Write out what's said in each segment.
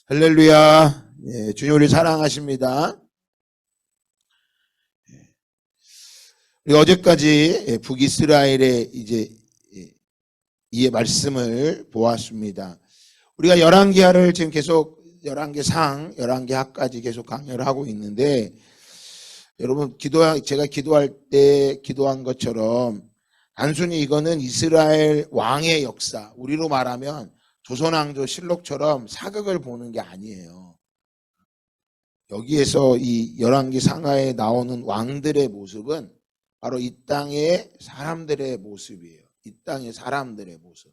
할렐루야. 주님 우리 사랑하십니다. 우리 어제까지 북이스라엘의 이의 말씀을 보았습니다. 우리가 열왕기하를 지금 계속 열왕기상, 열왕기하까지 계속 강의를 하고 있는데, 여러분 제가 기도할 때 기도한 것처럼 단순히 이거는 이스라엘 왕의 역사, 우리로 말하면 조선왕조 실록처럼 사극을 보는 게 아니에요. 여기에서 이 열왕기 상하에 나오는 왕들의 모습은 바로 이 땅의 사람들의 모습이에요. 이 땅의 사람들의 모습.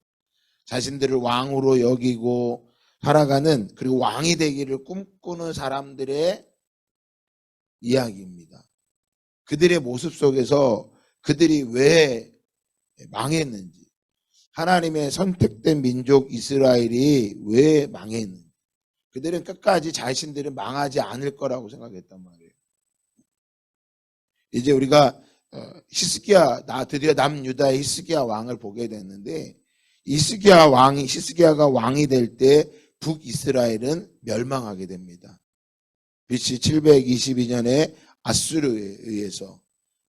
자신들을 왕으로 여기고 살아가는, 그리고 왕이 되기를 꿈꾸는 사람들의 이야기입니다. 그들의 모습 속에서 그들이 왜 망했는지, 하나님의 선택된 민족 이스라엘이 왜 망했는지, 그들은 끝까지 자신들은 망하지 않을 거라고 생각했단 말이에요. 이제 우리가 드디어 남유다의 히스기야 왕을 보게 됐는데, 히스기야가 왕이 될 때 북이스라엘은 멸망하게 됩니다. BC 722년에 아수르에 의해서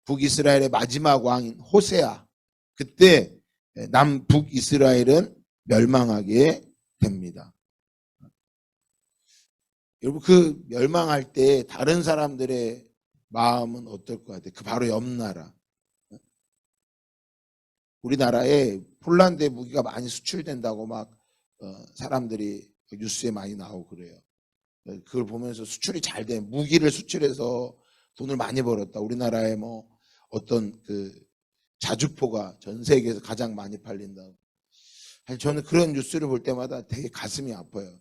북이스라엘의 마지막 왕인 호세아, 그때 남북이스라엘은 멸망하게 됩니다. 여러분, 그 멸망할 때 다른 사람들의 마음은 어떨 것 같아요? 그 바로 옆 나라. 우리나라에 폴란드에 무기가 많이 수출된다고 막 사람들이 뉴스에 많이 나오고 그래요. 그걸 보면서 수출이 잘 돼, 무기를 수출해서 돈을 많이 벌었다. 우리나라에 뭐 어떤 자주포가 전 세계에서 가장 많이 팔린다고. 저는 그런 뉴스를 볼 때마다 되게 가슴이 아파요.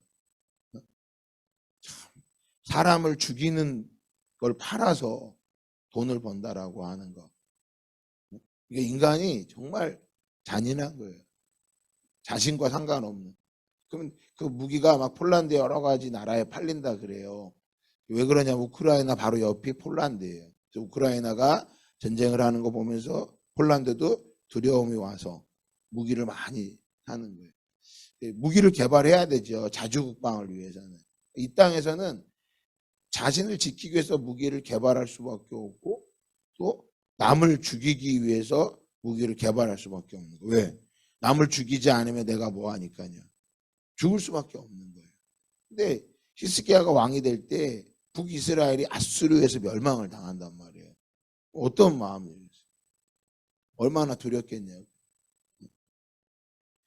사람을 죽이는 걸 팔아서 돈을 번다라고 하는 거. 이게 인간이 정말 잔인한 거예요. 자신과 상관없는. 그러면 그 무기가 막 폴란드 여러 가지 나라에 팔린다 그래요. 왜 그러냐면 우크라이나 바로 옆이 폴란드예요. 우크라이나가 전쟁을 하는 거 보면서 폴란드도 두려움이 와서 무기를 많이 하는 거예요. 무기를 개발해야 되죠. 자주국방을 위해서는. 이 땅에서는 자신을 지키기 위해서 무기를 개발할 수밖에 없고, 또 남을 죽이기 위해서 무기를 개발할 수밖에 없는 거예요. 왜? 남을 죽이지 않으면 내가 뭐 하니까요. 죽을 수밖에 없는 거예요. 근데 히스기야가 왕이 될 때 북이스라엘이 아수르에서 멸망을 당한단 말이에요. 어떤 마음이에요? 얼마나 두렵겠냐고.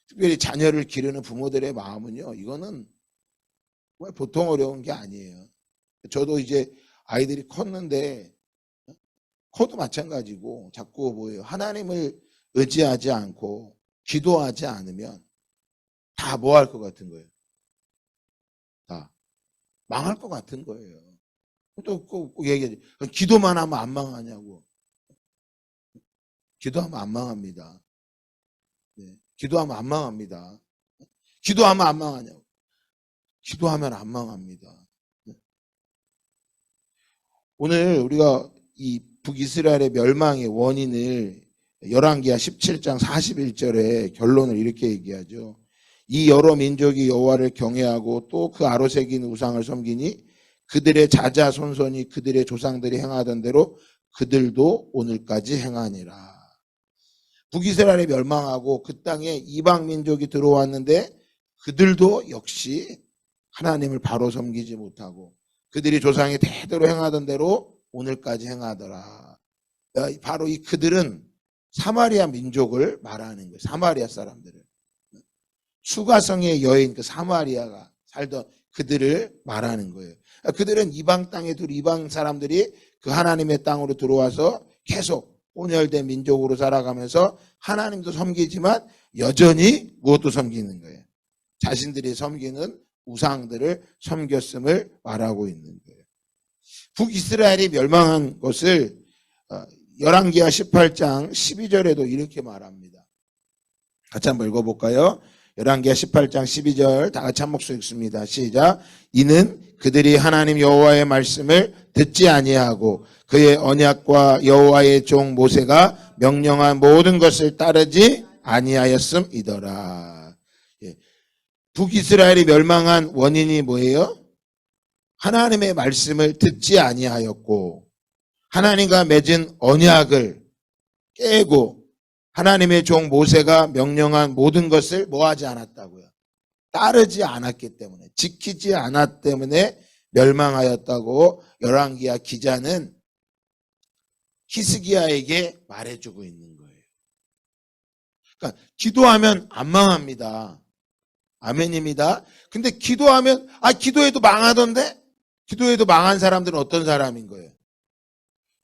특별히 자녀를 기르는 부모들의 마음은요, 이거는 보통 어려운 게 아니에요. 저도 이제 아이들이 컸는데, 커도 마찬가지고 자꾸 뭐예요? 하나님을 의지하지 않고 기도하지 않으면 다 뭐 할 것 같은 거예요? 다 망할 것 같은 거예요. 또 꼭 얘기하지. 기도만 하면 안 망하냐고. 기도하면 안 망합니다. 네. 기도하면 안 망합니다. 기도하면 안 망하냐고. 기도하면 안 망합니다. 네. 오늘 우리가 이 북이스라엘의 멸망의 원인을 열왕기하 17장 41절에 결론을 이렇게 얘기하죠. 이 여러 민족이 여호와를 경외하고 또 그 아로새긴 우상을 섬기니 그들의 자자손손이 그들의 조상들이 행하던 대로 그들도 오늘까지 행하니라. 북이스라엘이 멸망하고 그 땅에 이방 민족이 들어왔는데 그들도 역시 하나님을 바로 섬기지 못하고 그들이 조상이 대대로 행하던 대로 오늘까지 행하더라. 바로 이 그들은 사마리아 민족을 말하는 거예요. 사마리아 사람들을. 수가성의 여인 그 사마리아가 살던 그들을 말하는 거예요. 그들은 이방 땅에 이방 사람들이 그 하나님의 땅으로 들어와서 계속 혼혈된 민족으로 살아가면서 하나님도 섬기지만 여전히 무엇도 섬기는 거예요. 자신들이 섬기는 우상들을 섬겼음을 말하고 있는 거예요. 북이스라엘이 멸망한 것을 열왕기하 18장 12절에도 이렇게 말합니다. 같이 한번 읽어볼까요? 열왕기하 18장 12절 다 같이 한 목소리 읽습니다. 시작. 이는 그들이 하나님 여호와의 말씀을 듣지 아니하고 그의 언약과 여호와의 종 모세가 명령한 모든 것을 따르지 아니하였음이더라. 북이스라엘이 멸망한 원인이 뭐예요? 하나님의 말씀을 듣지 아니하였고 하나님과 맺은 언약을 깨고 하나님의 종 모세가 명령한 모든 것을 뭐하지 않았다고요? 따르지 않았기 때문에, 지키지 않았기 때문에 멸망하였다고 열왕기야 기자는 히스기야에게 말해주고 있는 거예요. 그러니까 기도하면 안 망합니다. 아멘입니다. 근데 기도하면 기도해도 망하던데? 기도해도 망한 사람들은 어떤 사람인 거예요?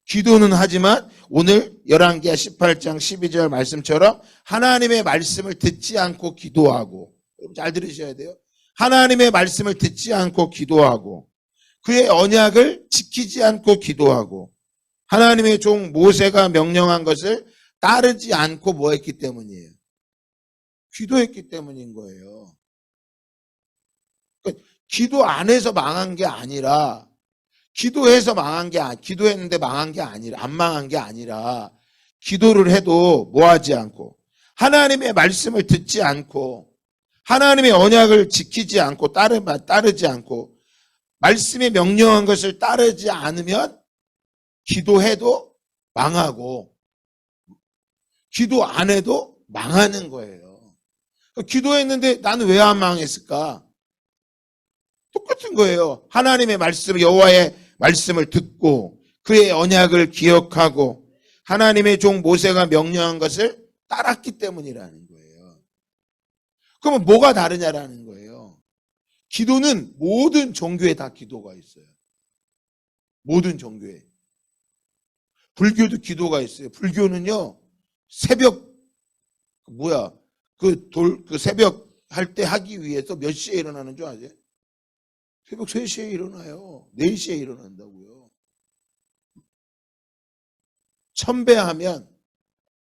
기도는 하지만 오늘 열왕기야 18장 12절 말씀처럼 하나님의 말씀을 듣지 않고 기도하고, 여러분 잘 들으셔야 돼요. 하나님의 말씀을 듣지 않고 기도하고 그의 언약을 지키지 않고 기도하고 하나님의 종 모세가 명령한 것을 따르지 않고 뭐 했기 때문이에요? 기도했기 때문인 거예요. 그러니까 기도 안 해서 망한 게 아니라, 기도했는데 망한 게 아니라, 안 망한 게 아니라, 기도를 해도 뭐 하지 않고, 하나님의 말씀을 듣지 않고, 하나님의 언약을 지키지 않고, 따르지 않고, 말씀에 명령한 것을 따르지 않으면, 기도해도 망하고, 기도 안 해도 망하는 거예요. 기도했는데 나는 왜 안 망했을까? 똑같은 거예요. 하나님의 말씀, 여호와의 말씀을 듣고 그의 언약을 기억하고 하나님의 종 모세가 명령한 것을 따랐기 때문이라는 거예요. 그러면 뭐가 다르냐라는 거예요. 기도는 모든 종교에 다 기도가 있어요. 모든 종교에. 불교도 기도가 있어요. 불교는요, 새벽, 새벽 할 때 하기 위해서 몇 시에 일어나는 줄 아세요? 새벽 3시에 일어나요. 4시에 일어난다고요.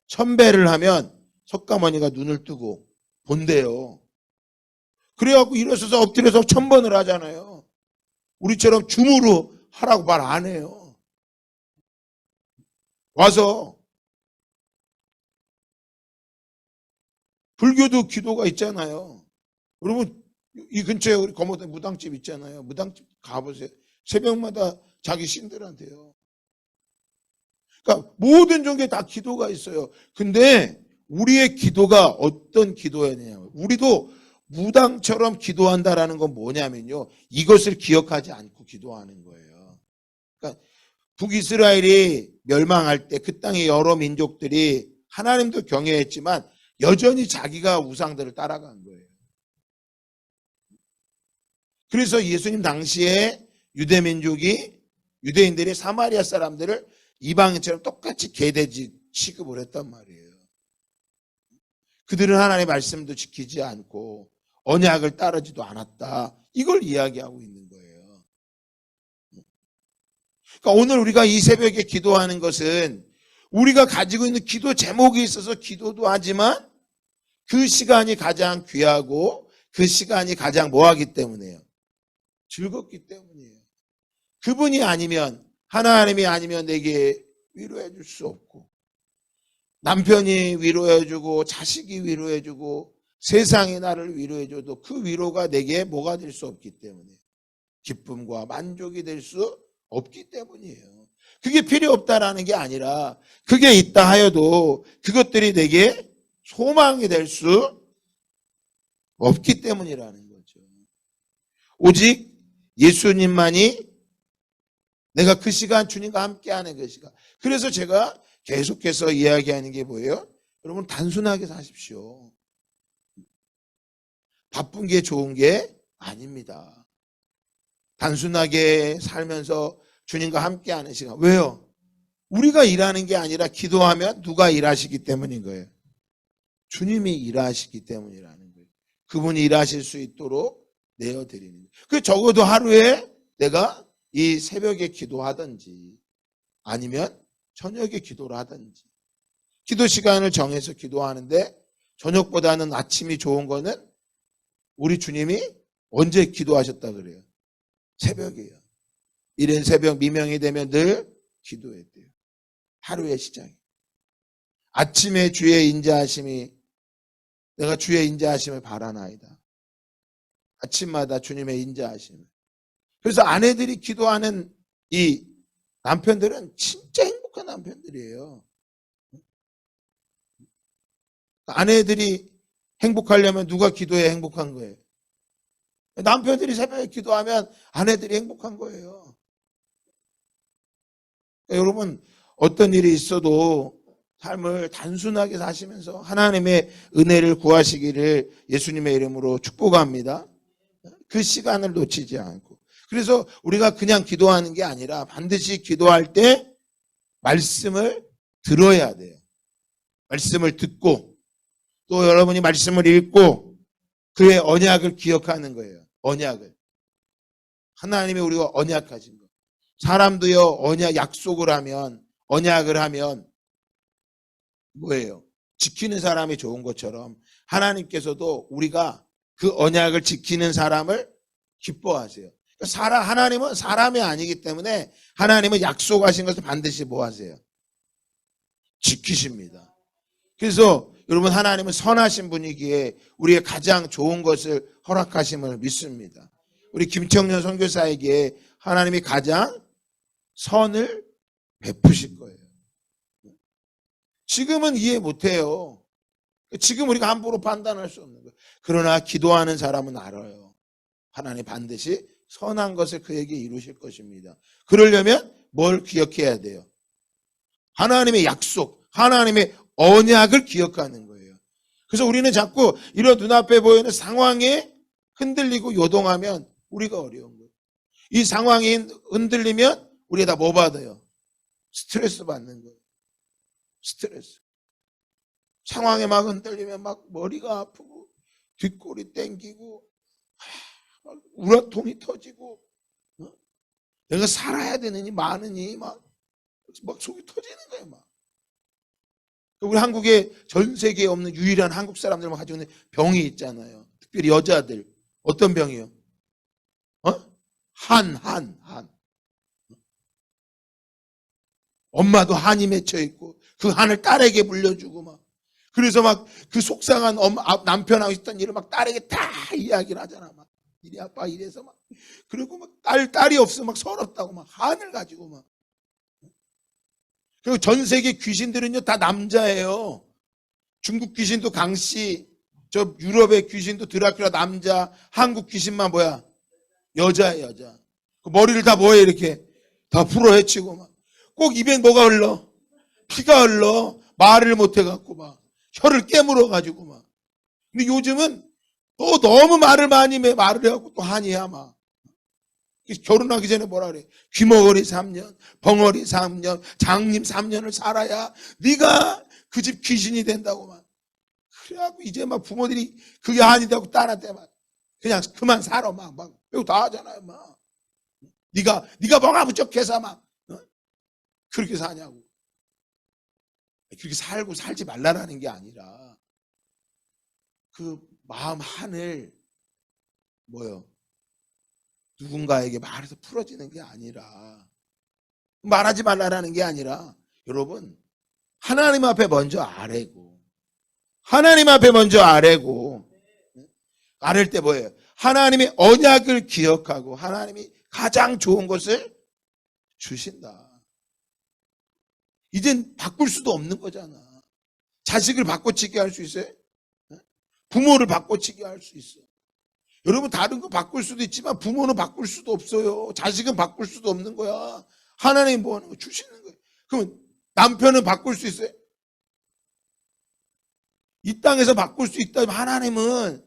천배를 하면 석가모니가 눈을 뜨고 본대요. 그래갖고 일어서서 엎드려서 1000번을 하잖아요. 우리처럼 줌으로 하라고 말 안 해요. 와서 불교도 기도가 있잖아요. 여러분 이 근처에 우리 거모대 무당집 있잖아요. 무당집 가보세요. 새벽마다 자기 신들한테요. 그러니까 모든 종교에 다 기도가 있어요. 근데 우리의 기도가 어떤 기도였냐면, 우리도 무당처럼 기도한다라는 건 뭐냐면요, 이것을 기억하지 않고 기도하는 거예요. 그러니까 북이스라엘이 멸망할 때 그 땅의 여러 민족들이 하나님도 경외했지만 여전히 자기가 우상들을 따라간 거예요. 그래서 예수님 당시에 유대인들이 사마리아 사람들을 이방인처럼 똑같이 개돼지 취급을 했단 말이에요. 그들은 하나님의 말씀도 지키지 않고 언약을 따르지도 않았다. 이걸 이야기하고 있는 거예요. 그러니까 오늘 우리가 이 새벽에 기도하는 것은 우리가 가지고 있는 기도 제목이 있어서 기도도 하지만 그 시간이 가장 귀하고 그 시간이 가장 뭐하기 때문이에요? 즐겁기 때문이에요. 그분이 아니면, 하나님이 아니면 내게 위로해 줄 수 없고, 남편이 위로해 주고 자식이 위로해 주고 세상이 나를 위로해 줘도 그 위로가 내게 뭐가 될 수 없기 때문에, 기쁨과 만족이 될 수 없기 때문이에요. 그게 필요 없다라는 게 아니라 그게 있다 하여도 그것들이 내게 소망이 될 수 없기 때문이라는 거죠. 오직 예수님만이 내가 그 시간 주님과 함께하는 그 시간. 그래서 제가 계속해서 이야기하는 게 뭐예요? 여러분 단순하게 사십시오. 바쁜 게 좋은 게 아닙니다. 단순하게 살면서 주님과 함께하는 시간. 왜요? 우리가 일하는 게 아니라 기도하면 누가 일하시기 때문인 거예요. 주님이 일하시기 때문이라는 거예요. 그분이 일하실 수 있도록 내어드리는 거예요. 그 적어도 하루에 내가 이 새벽에 기도하든지 아니면 저녁에 기도를 하든지, 기도 시간을 정해서 기도하는데 저녁보다는 아침이 좋은 거는 우리 주님이 언제 기도하셨다 그래요? 새벽이에요. 이른 새벽 미명이 되면 늘 기도했대요. 하루의 시작이. 아침에 주의 인자하심이, 내가 주의 인자하심을 바라나이다. 아침마다 주님의 인자하심. 그래서 아내들이 기도하는 이 남편들은 진짜 행복한 남편들이에요. 아내들이 행복하려면 누가 기도해야 행복한 거예요? 남편들이 새벽에 기도하면 아내들이 행복한 거예요. 그러니까 여러분, 어떤 일이 있어도 삶을 단순하게 사시면서 하나님의 은혜를 구하시기를 예수님의 이름으로 축복합니다. 그 시간을 놓치지 않고. 그래서 우리가 그냥 기도하는 게 아니라 반드시 기도할 때 말씀을 들어야 돼요. 말씀을 듣고 또 여러분이 말씀을 읽고 그의 언약을 기억하는 거예요. 언약을. 하나님이 우리가 언약하신 거. 사람도요, 언약 약속을 하면, 언약을 하면 뭐예요? 지키는 사람이 좋은 것처럼 하나님께서도 우리가 그 언약을 지키는 사람을 기뻐하세요. 하나님은 사람이 아니기 때문에 하나님은 약속하신 것을 반드시 뭐 하세요? 지키십니다. 그래서 여러분, 하나님은 선하신 분이기에 우리의 가장 좋은 것을 허락하심을 믿습니다. 우리 김청년 선교사에게 하나님이 가장 선을 베푸실 거예요. 지금은 이해 못해요. 지금 우리가 함부로 판단할 수 없는 거예요. 그러나 기도하는 사람은 알아요. 하나님 반드시 선한 것을 그에게 이루실 것입니다. 그러려면 뭘 기억해야 돼요? 하나님의 약속, 하나님의 언약을 기억하는 거예요. 그래서 우리는 자꾸 이런 눈앞에 보이는 상황에 흔들리고 요동하면 우리가 어려운 거예요. 이 상황이 흔들리면 우리가 다 뭐 받아요? 스트레스 받는 거예요. 스트레스. 상황에 막 흔들리면 막 머리가 아프고 뒷골이 땡기고 막 우라통이 터지고 내가 살아야 되느니 마느니 막 속이 터지는 거예요. 막. 우리 한국에 전 세계에 없는 유일한 한국 사람들만 가지고 있는 병이 있잖아요. 특별히 여자들. 어떤 병이요? 한. 엄마도 한이 맺혀 있고 그 한을 딸에게 물려주고 막. 그래서 막 그 속상한 남편하고 있던 일을 막 딸에게 다 이야기를 하잖아. 막 이리 아빠 이래서 막. 그리고 막 딸이 없으면 막 서럽다고 막 한을 가지고 막. 그리고 전 세계 귀신들은요 다 남자예요. 중국 귀신도 강씨, 저 유럽의 귀신도 드라큘라 남자, 한국 귀신만 뭐야? 여자예요, 여자. 그 머리를 다 뭐해 이렇게 다 풀어헤치고 막. 꼭 입에 뭐가 흘러? 피가 흘러. 말을 못 해갖고 막 혀를 깨물어 가지고 막. 근데 요즘은 또 너무 말을 해갖고 또 한이야 막. 결혼하기 전에 뭐라 그래? 귀머거리 3년, 벙어리 3년, 장님 3년을 살아야 네가 그 집 귀신이 된다고 막. 그래갖고 이제 막 부모들이 그게 아니다고 딸한테 막 그냥 그만 살아 막 이거 다 하잖아요 막. 네가 뭐가 부족해서 막 그렇게 사냐고. 그렇게 살지 말라라는 게 아니라 그 마음 한을 뭐요? 누군가에게 말해서 풀어지는 게 아니라 말하지 말라라는 게 아니라 여러분 하나님 앞에 먼저 아뢰고 하나님 앞에 먼저 아뢰고 아랠 때 뭐예요? 하나님의 언약을 기억하고 하나님이 가장 좋은 것을 주신다. 이젠 바꿀 수도 없는 거잖아. 자식을 바꿔치기 할 수 있어요? 부모를 바꿔치기 할 수 있어. 여러분 다른 거 바꿀 수도 있지만 부모는 바꿀 수도 없어요. 자식은 바꿀 수도 없는 거야. 하나님 뭐 하는 거 주시는 거예요. 그러면 남편은 바꿀 수 있어요? 이 땅에서 바꿀 수 있다면 하나님은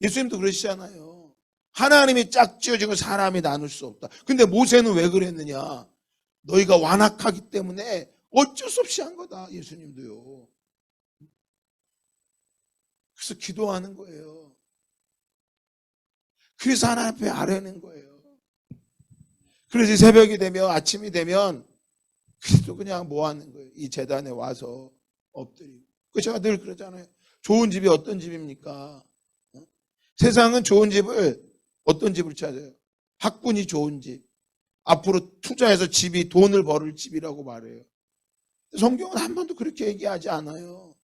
예수님도 그러시잖아요. 하나님이 짝지어지고 사람이 나눌 수 없다. 근데 모세는 왜 그랬느냐? 너희가 완악하기 때문에 어쩔 수 없이 한 거다. 예수님도요. 그래서 기도하는 거예요. 그래서 하나님 앞에 아뢰는 거예요. 그래서 새벽이 되면 아침이 되면 그래도 그냥 뭐 하는 거예요? 이 재단에 와서 엎드리고. 제가 늘 그러잖아요. 좋은 집이 어떤 집입니까? 세상은 좋은 집을 어떤 집을 찾아요? 학군이 좋은 집. 앞으로 투자해서 집이 돈을 벌을 집이라고 말해요. 성경은 한 번도 그렇게 얘기하지 않아요.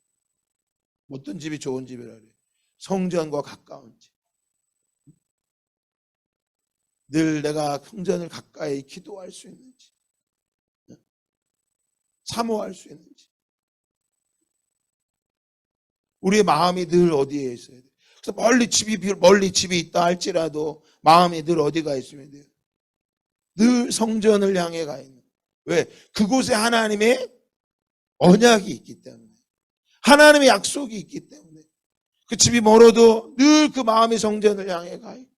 어떤 집이 좋은 집이라 그래요? 성전과 가까운 집. 늘 내가 성전을 가까이 기도할 수 있는지, 사모할 수 있는지, 우리의 마음이 늘 어디에 있어야 돼요. 그래서 멀리 집이 있다 할지라도 마음이 늘 어디가 있으면 돼요. 늘 성전을 향해 가 있는. 왜? 그곳에 하나님의 언약이 있기 때문에, 하나님의 약속이 있기 때문에. 그 집이 멀어도 늘 그 마음이 성전을 향해 가 있고.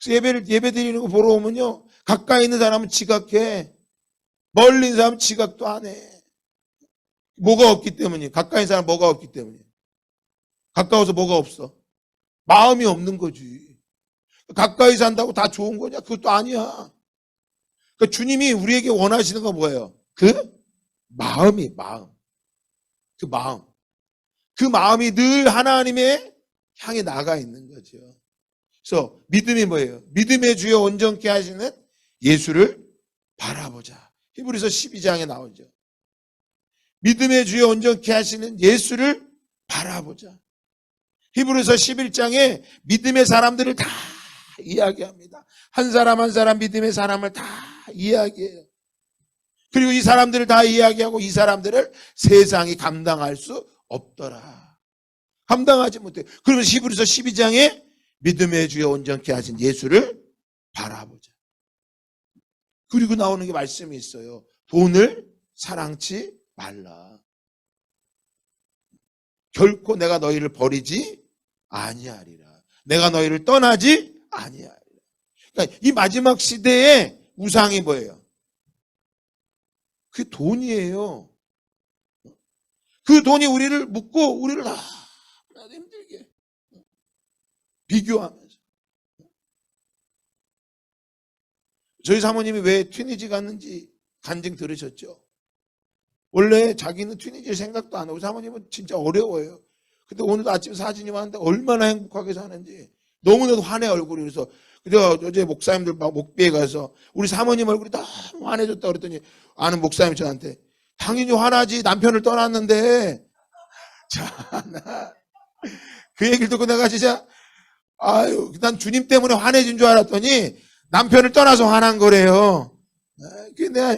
그래서 예배 드리는 거 보러 오면요, 가까이 있는 사람은 지각해, 멀리 있는 사람은 지각도 안 해. 뭐가 없기 때문이에요. 가까이 있는 사람은 뭐가 없기 때문이에요. 가까워서 뭐가 없어? 마음이 없는 거지. 가까이 산다고 다 좋은 거냐? 그것도 아니야. 그러니까 주님이 우리에게 원하시는 건 뭐예요? 그 마음이 마음. 그 마음. 그 마음이 늘 하나님의 향해 나가 있는 거죠. 그래서 믿음이 뭐예요? 믿음의 주여 온전케 하시는 예수를 바라보자. 히브리서 12장에 나오죠. 믿음의 주여 온전케 하시는 예수를 바라보자. 히브리서 11장에 믿음의 사람들을 다 이야기합니다. 한 사람 한 사람 믿음의 사람을 다 이야기해요. 그리고 이 사람들을 다 이야기하고 이 사람들을 세상이 감당할 수 없더라. 감당하지 못해. 그러면서 히브리서 12장에 믿음의 주여 온전케 하신 예수를 바라보자. 그리고 나오는 게 말씀이 있어요. 돈을 사랑치 말라. 결코 내가 너희를 버리지 아니하리라. 내가 너희를 떠나지 아니하리라. 그러니까 이 마지막 시대의 우상이 뭐예요? 그게 돈이에요. 그 돈이 우리를 묶고 우리를 너무나 힘들게 비교하면서. 저희 사모님이 왜 튀니지 갔는지 간증 들으셨죠? 원래 자기는 튀니지 생각도 안 하고, 사모님은 진짜 어려워요. 근데 오늘도 아침 사진이 왔는데 얼마나 행복하게 사는지 너무나도 환해 얼굴이. 그래서 어제 목사님들 목비에 가서 우리 사모님 얼굴이 너무 환해졌다 그랬더니 아는 목사님이 저한테, 당연히 화나지, 남편을 떠났는데. 자, 그 얘기를 듣고 내가 진짜 난 주님 때문에 화내진 줄 알았더니 남편을 떠나서 화난 거래요. 내가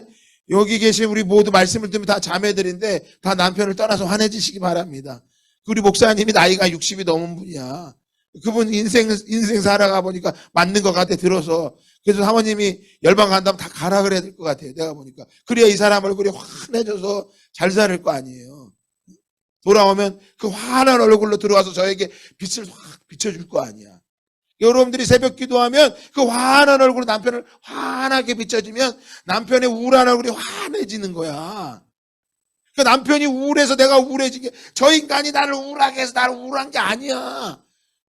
여기 계신 우리 모두 말씀을 듣면 다 자매들인데 다 남편을 떠나서 화내지시기 바랍니다. 우리 목사님이 나이가 60이 넘은 분이야. 그분 인생 살아가 보니까 맞는 것 같아 들어서. 그래서 사모님이 열방 간다면 다 가라 그래야 될 것 같아요. 내가 보니까. 그래야 이 사람 얼굴이 환해져서 잘 살 거 아니에요. 돌아오면 그 환한 얼굴로 들어와서 저에게 빛을 확 비춰줄 거 아니야. 여러분들이 새벽 기도하면 그 환한 얼굴로 남편을 환하게 비춰주면 남편의 우울한 얼굴이 환해지는 거야. 그 남편이 우울해서 내가 우울해지게, 저 인간이 나를 우울하게 해서 나를 우울한 게 아니야.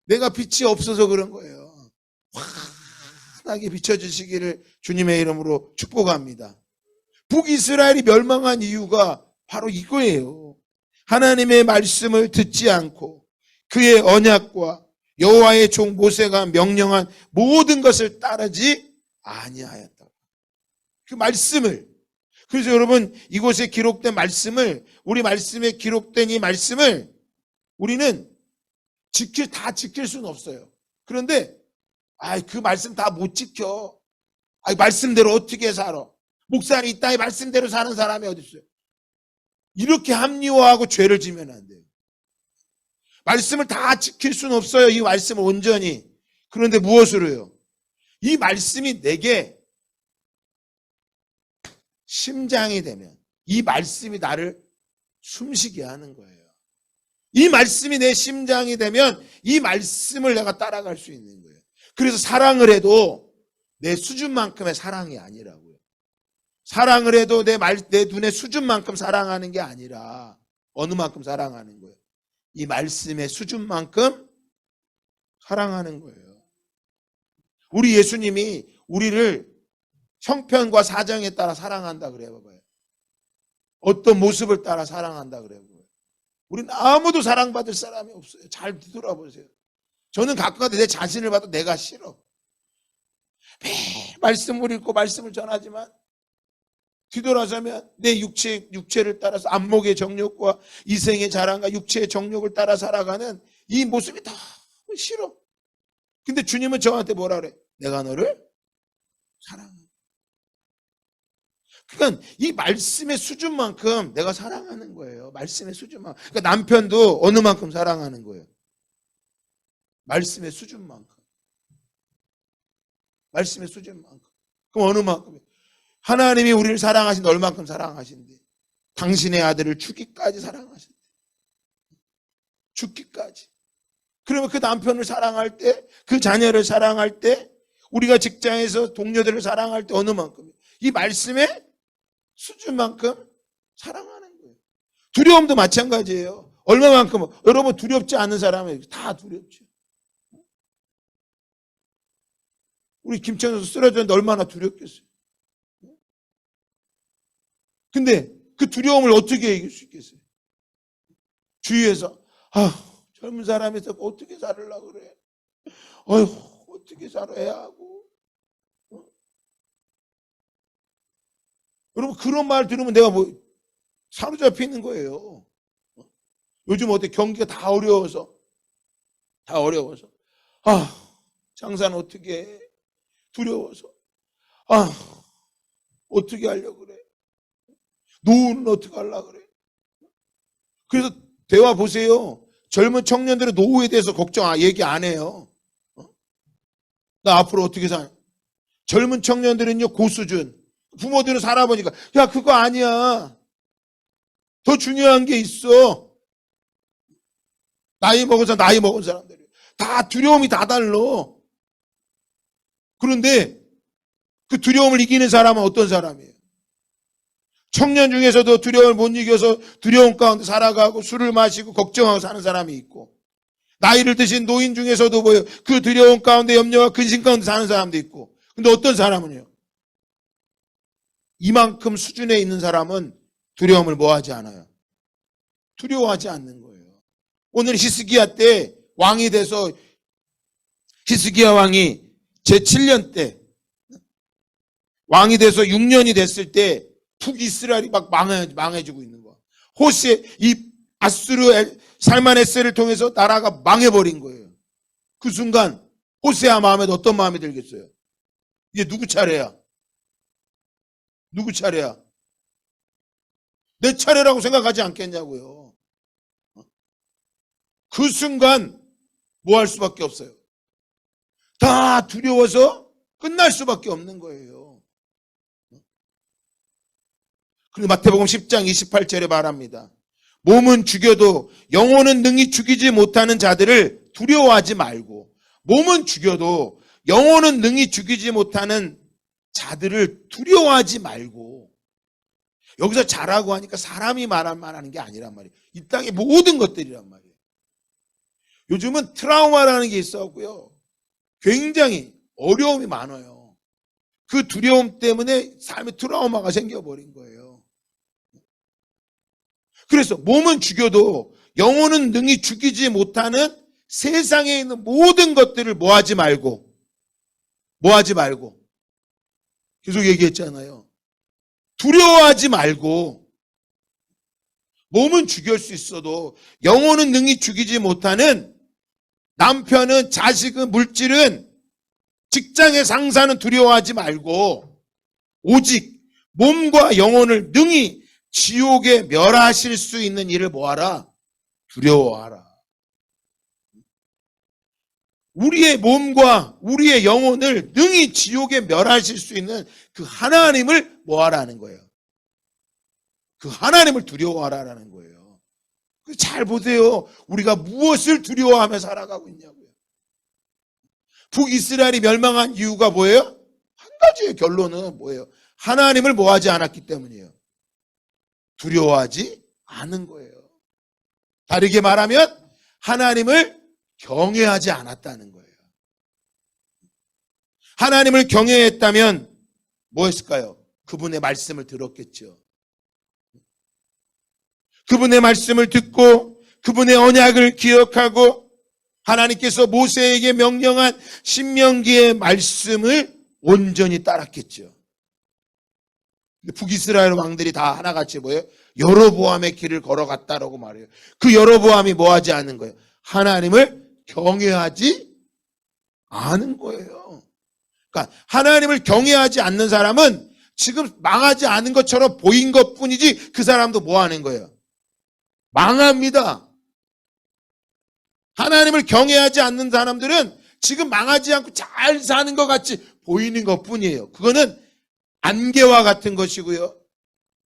내가 빛이 없어서 그런 거예요. 환하게 비춰주시기를 주님의 이름으로 축복합니다. 북이스라엘이 멸망한 이유가 바로 이거예요. 하나님의 말씀을 듣지 않고 그의 언약과 여호와의 종 모세가 명령한 모든 것을 따르지 아니하였다. 그 말씀을. 그래서 여러분, 이곳에 기록된 말씀을, 우리 말씀에 기록된 이 말씀을 우리는 다 지킬 수는 없어요. 그런데 그 말씀 다 못 지켜. 말씀대로 어떻게 살아? 목사님 이 땅에 말씀대로 사는 사람이 어디 있어요? 이렇게 합리화하고 죄를 지면 안 돼요. 말씀을 다 지킬 수는 없어요. 이 말씀을 온전히. 그런데 무엇으로요? 이 말씀이 내게 심장이 되면, 이 말씀이 나를 숨쉬게 하는 거예요. 이 말씀이 내 심장이 되면 이 말씀을 내가 따라갈 수 있는 거예요. 그래서 사랑을 해도 내 수준만큼의 사랑이 아니라고요. 사랑을 해도 내 눈의 수준만큼 사랑하는 게 아니라 어느 만큼 사랑하는 거예요. 이 말씀의 수준만큼 사랑하는 거예요. 우리 예수님이 우리를 형편과 사정에 따라 사랑한다 그래요. 봐봐요. 어떤 모습을 따라 사랑한다 그래요. 우리는 아무도 사랑받을 사람이 없어요. 잘 뒤돌아보세요. 저는 가끔가다 내 자신을 봐도 내가 싫어. 매일 말씀을 읽고 말씀을 전하지만 뒤돌아서면 내 육체를 따라서 안목의 정욕과 이생의 자랑과 육체의 정욕을 따라 살아가는 이 모습이 너무 싫어. 근데 주님은 저한테 뭐라 그래? 내가 너를 사랑한다. 그러니까 이 말씀의 수준만큼 내가 사랑하는 거예요. 말씀의 수준만큼. 그러니까 남편도 어느 만큼 사랑하는 거예요. 말씀의 수준만큼. 말씀의 수준만큼. 그럼 어느 만큼? 하나님이 우리를 사랑하신데 얼만큼 사랑하신대? 당신의 아들을 죽기까지 사랑하신대. 죽기까지. 그러면 그 남편을 사랑할 때, 그 자녀를 사랑할 때, 우리가 직장에서 동료들을 사랑할 때 어느 만큼? 이 말씀의 수준만큼 사랑하는 거예요. 두려움도 마찬가지예요. 얼마만큼? 여러분 두렵지 않은 사람은 다 두렵죠. 우리 김천에서 쓰러졌는데 얼마나 두렵겠어요. 근데 그 두려움을 어떻게 이길 수 있겠어요? 주위에서 젊은 사람에서 어떻게 살으려고 그래? 어떻게 살아야 하고? 여러분 그런 말 들으면 내가 뭐 사로잡히는 거예요. 요즘 어때? 경기가 다 어려워서 장사는 어떻게 해? 두려워서 어떻게 하려고 그래? 노후는 어떻게 하려고 그래? 그래서 대화 보세요. 젊은 청년들은 노후에 대해서 얘기 안 해요. 나 앞으로 어떻게 살? 젊은 청년들은요 고수준. 부모들은 살아보니까 야 그거 아니야. 더 중요한 게 있어. 나이 먹은 사람들이 다 두려움이 다 달라. 그런데 그 두려움을 이기는 사람은 어떤 사람이에요? 청년 중에서도 두려움을 못 이겨서 두려움 가운데 살아가고 술을 마시고 걱정하고 사는 사람이 있고, 나이를 드신 노인 중에서도 뭐예요? 그 두려움 가운데 염려와 근심 가운데 사는 사람도 있고. 근데 어떤 사람은요? 이만큼 수준에 있는 사람은 두려움을 뭐하지 않아요? 두려워하지 않는 거예요. 오늘 히스기야 때 왕이 돼서 히스기야 왕이 제7년 때 왕이 돼서 6년이 됐을 때 북이스라엘이 막 망해지고 있는 거야. 이 아수르 살만에스를 통해서 나라가 망해버린 거예요. 그 순간 호세아 마음에 어떤 마음이 들겠어요? 이제 누구 차례야? 누구 차례야? 내 차례라고 생각하지 않겠냐고요. 그 순간 뭐 할 수밖에 없어요. 다 두려워서 끝날 수밖에 없는 거예요. 그리고 마태복음 10장 28절에 말합니다. 몸은 죽여도 영혼은 능히 죽이지 못하는 자들을 두려워하지 말고, 몸은 죽여도 영혼은 능히 죽이지 못하는 자들을 두려워하지 말고. 여기서 자라고 하니까 사람이 말하는 게 아니란 말이에요. 이 땅의 모든 것들이란 말이에요. 요즘은 트라우마라는 게 있었고요. 굉장히 어려움이 많아요. 그 두려움 때문에 삶의 트라우마가 생겨버린 거예요. 그래서 몸은 죽여도 영혼은 능히 죽이지 못하는 세상에 있는 모든 것들을 뭐하지 말고 계속 얘기했잖아요. 두려워하지 말고, 몸은 죽일 수 있어도 영혼은 능히 죽이지 못하는 남편은, 자식은, 물질은, 직장의 상사는 두려워하지 말고, 오직 몸과 영혼을 능히 지옥에 멸하실 수 있는 일을 뭐하라? 두려워하라. 우리의 몸과 우리의 영혼을 능히 지옥에 멸하실 수 있는 그 하나님을 뭐하라는 거예요? 그 하나님을 두려워하라는 거예요. 잘 보세요. 우리가 무엇을 두려워하며 살아가고 있냐고요. 북이스라엘이 멸망한 이유가 뭐예요? 한 가지의 결론은 뭐예요? 하나님을 뭐하지 않았기 때문이에요. 두려워하지 않은 거예요. 다르게 말하면 하나님을 경외하지 않았다는 거예요. 하나님을 경외했다면 뭐 했을까요? 그분의 말씀을 들었겠죠. 그분의 말씀을 듣고 그분의 언약을 기억하고 하나님께서 모세에게 명령한 신명기의 말씀을 온전히 따랐겠죠. 북이스라엘 왕들이 다 하나같이 뭐예요? 여로보암의 길을 걸어갔다라고 말해요. 그 여로보암이 뭐하지 않은 거예요? 하나님을 경외하지 않은 거예요. 그러니까 하나님을 경외하지 않는 사람은 지금 망하지 않은 것처럼 보인 것뿐이지 그 사람도 뭐 하는 거예요? 망합니다. 하나님을 경외하지 않는 사람들은 지금 망하지 않고 잘 사는 것 같이 보이는 것뿐이에요. 그거는 안개와 같은 것이고요.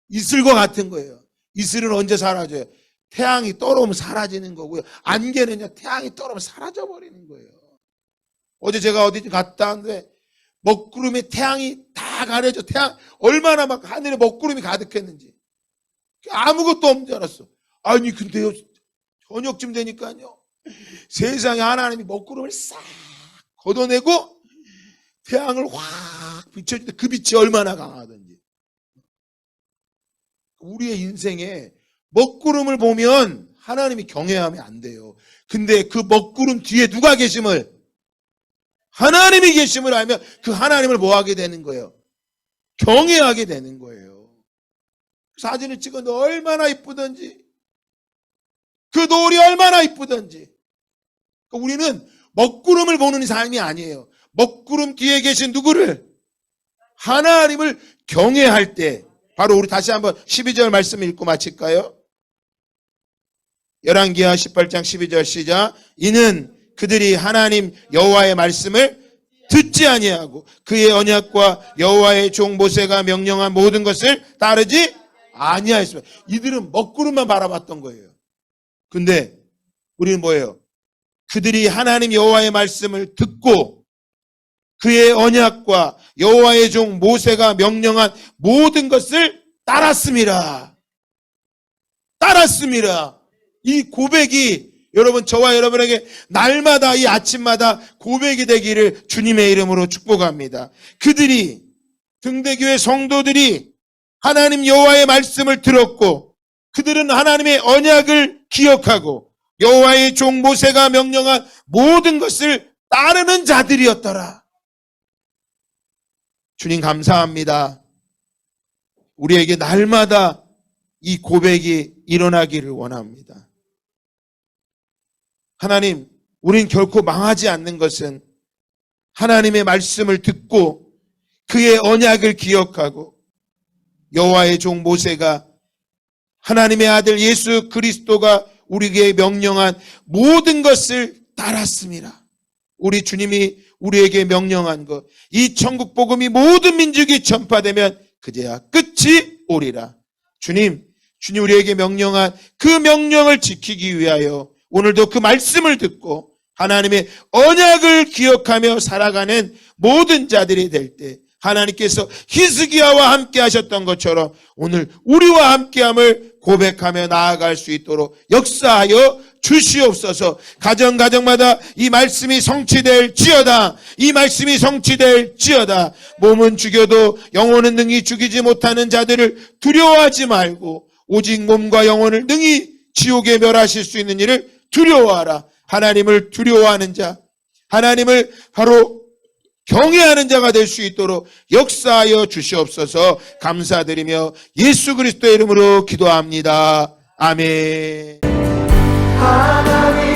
이슬과 같은 거예요. 이슬은 언제 사라져요? 태양이 떨어오면 사라지는 거고요. 안개는요, 태양이 떨어오면 사라져 버리는 거예요. 어제 제가 어디 갔다 왔는데 먹구름에 태양이 다 가려져. 태양 얼마나 막 하늘에 먹구름이 가득했는지 아무것도 없는 줄 알았어. 아니 근데요, 저녁쯤 되니까요, 세상에 하나님이 먹구름을 싹 걷어내고 태양을 확 비춰주는데 그 빛이 얼마나 강하든지. 우리의 인생에 먹구름을 보면 하나님이 경외하면 안 돼요. 근데 그 먹구름 뒤에 누가 계심을, 하나님이 계심을 알면 그 하나님을 뭐 하게 되는 거예요? 경외하게 되는 거예요. 사진을 찍었는데 얼마나 이쁘든지, 그 노을이 얼마나 이쁘든지. 우리는 먹구름을 보는 삶이 아니에요. 먹구름 뒤에 계신 누구를? 하나님을 경외할 때, 바로 우리 다시 한번 12절 말씀 읽고 마칠까요? 열왕기하 18장 12절 시작. 이는 그들이 하나님 여호와의 말씀을 듣지 아니하고 그의 언약과 여호와의 종 모세가 명령한 모든 것을 따르지 아니하였습니다. 이들은 먹구름만 바라봤던 거예요. 근데 우리는 뭐예요? 그들이 하나님 여호와의 말씀을 듣고 그의 언약과 여호와의 종 모세가 명령한 모든 것을 따랐습니다. 따랐습니다. 이 고백이 여러분, 저와 여러분에게 날마다, 이 아침마다 고백이 되기를 주님의 이름으로 축복합니다. 그들이, 등대교회 성도들이 하나님 여호와의 말씀을 들었고 그들은 하나님의 언약을 기억하고 여호와의 종 모세가 명령한 모든 것을 따르는 자들이었더라. 주님 감사합니다. 우리에게 날마다 이 고백이 일어나기를 원합니다. 하나님, 우린 결코 망하지 않는 것은 하나님의 말씀을 듣고 그의 언약을 기억하고 여호와의 종 모세가, 하나님의 아들 예수 그리스도가 우리에게 명령한 모든 것을 따랐습니다. 우리 주님이 우리에게 명령한 것, 이 천국 복음이 모든 민족이 전파되면 그제야 끝이 오리라. 주님 우리에게 명령한 그 명령을 지키기 위하여 오늘도 그 말씀을 듣고 하나님의 언약을 기억하며 살아가는 모든 자들이 될 때 하나님께서 히스기야와 함께 하셨던 것처럼 오늘 우리와 함께함을 고백하며 나아갈 수 있도록 역사하여 주시옵소서. 가정마다 이 말씀이 성취될지어다. 이 말씀이 성취될지어다. 몸은 죽여도 영혼은 능히 죽이지 못하는 자들을 두려워하지 말고 오직 몸과 영혼을 능히 지옥에 멸하실 수 있는 일을 두려워하라. 하나님을 두려워하는 자, 하나님을 바로 경외하는 자가 될 수 있도록 역사하여 주시옵소서. 감사드리며 예수 그리스도의 이름으로 기도합니다. 아멘. 하나님